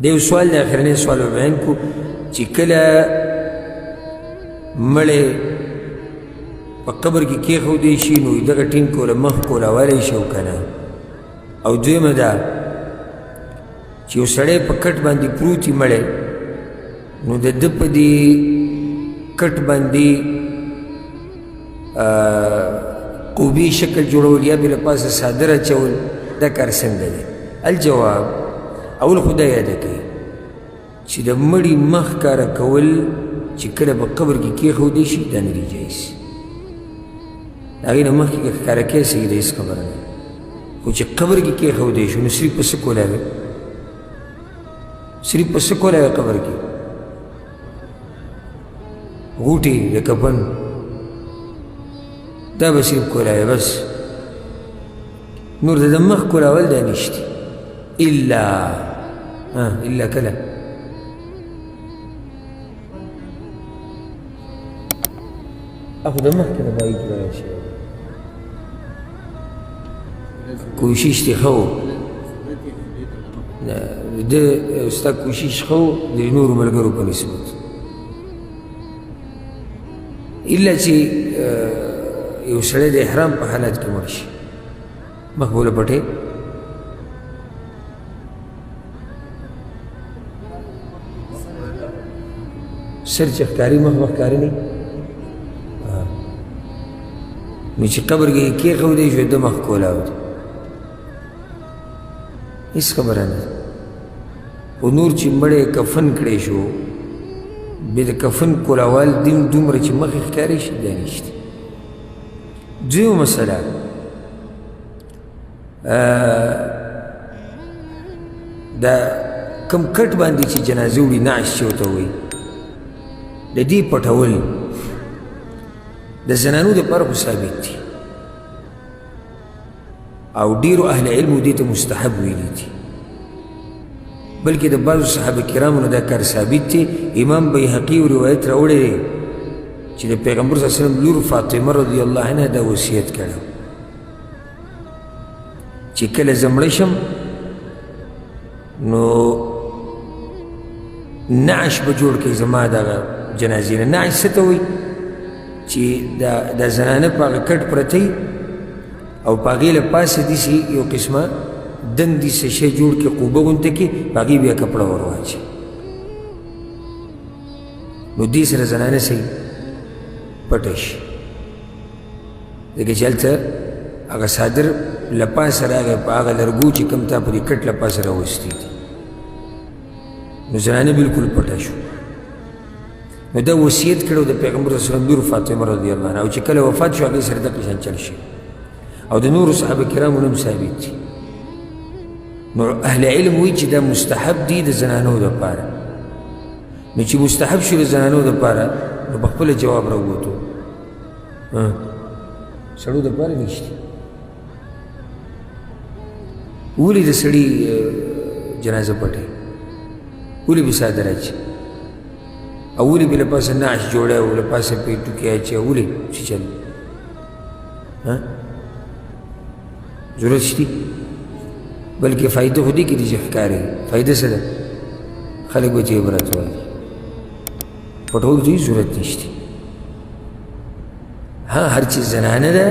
دیو سوال د اخرنی سوال بیان کو چې کله مړی په قبر کې کېښودی شي نو دغه ټیم کوله مخ کولاولی شي او که نه او دویمه ده چې یو سړی په کټ باندې پروت وي مړی نو د ده په دې کټ باندې قوبي شکل جوړول یا بې له پاسه څادر اچول دا کار څنګه دی؟ الجواب اول خو دا یاده کوي چې د مړي مخ ښکاره کول چې کله په قبر کې کېښودی شي دا نه دي جایز. د هغې نه مخکې که ښکاره کوې صحیح ده هېڅ خبره نه خو چې قبر کې کېښودی شو نو صرف په څه کولی وی؟ صرف په څه کولی وی قبر کې؟ غوټې د کفن دا به صرف کولی وی بس نور د مخ کولاول دا نشته الا کله اخو د مخ کې د بایي کې بیا شي کوشش دی ښه و د ستا کوشش ښه و د نورو ملګرو په نسبت الا چې یو سړی د احرام په حالت کې مړ شي مخ به له پټې سر چې ښکاري مخ به ښکاري نه نو چې قبر کې کېښودی شو د مخ کولاو دی هېڅ خبره نه خو نور چې مړی کفن کړی شو بیا د کفن کولاوال دومره چې مخ یې ښکاري شي دا نشته. دویمه مسله دا کم کټ باندې چې جنازه وړي نعش چې ورته وایي د دې پټول د زنانو دپاره خو ثابت دي او ډېرو اهل علمو دې ته مستحب ویلي دي بلکې د بعضو صحابه کرامو نه دا کار ثابت دی. امام بیهقي روایت راوړی دی چې د پیغمبر صلی الله علیه وسلم لور فاطمه رضی الله عنها دا وصیت کړی چې کله زه مړه شم نو نعش به جوړ کړئ زما دغه جنازې نه. نعش څه ته وایي؟ چې دا زنانه په هغه کټ پرته او په هغې له پاسه داسې یو قسمه دندې څه شی جوړ کړي قوبه غونته کړي په هغې بیا کپړه ور واچي نو دې سره زنانه صحیح پټه شي ځکه چې هلته هغه څادر له پاسه راغی په هغه لرګو چې کوم تا په دې کټ له پاسه راوستي دي نو زنانه بلکل پټه شو. نو دا وصیت کړی د پیغمبر صلی الله علیه وسلم لور فاطمه رضی الله عنها او چې کله وفات شو هغې سره دغه شان چل شي او د نورو صحابه کرامو نه هم ثابت دي. نو اهل علم وایي چې دا مستحب دي د زنانو دپاره نو چې مستحب شو د زنانو دپاره نو په خپله جواب راووتو سړو دپاره نشته. ولې د سړي جنازه پټوي؟ ولې به څادر اچي او ولې بې له پاسه نعش جوړی او له پاسه پې ټوکې اچي ولې څه چل ضرورت شته بلکې فایده خو دې کې دي چې ښکاري فایده څه ده؟ خلک به چې عبرت وایي پټول ته ضرورت نشته. هر چې زنانه ده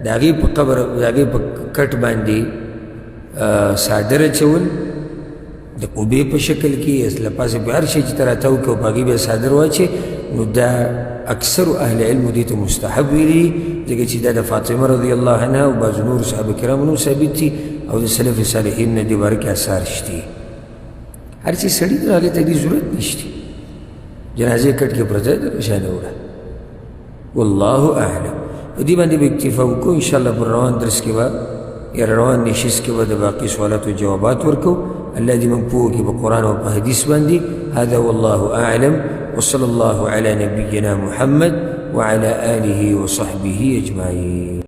د هغې په قبر د هغې په کټ باندې څادر اچول د قبې په شکل کې له پاسه به هر شی چې ته راته وکړې او په هغې به څادر واچې نو دا اکثرو اهل علمو دې ته مستحب ویلي ځکه چې دا د فاطمه رضی الله عنها او بعضو نورو صحابه کرامو نه ثابت دي او د سلف صالحین نه دې باره کې اثار شته. هر چې سړي ته هغې ته دې ضرورت نشته جنازې کټ کې پرته ده شانه وړه والله اعلم. په دې باندې به اکتفا وکړو انشاءالله پر روان درس کې به یا روان نشست کې به د باقي سوالاتو جوابات ورکو. الله دې موږ پوه کړي په قرآن او په حدیث باندې. هذا والله اعلم وصلى الله على نبينا محمد وعلى آله وصحبه أجمعين.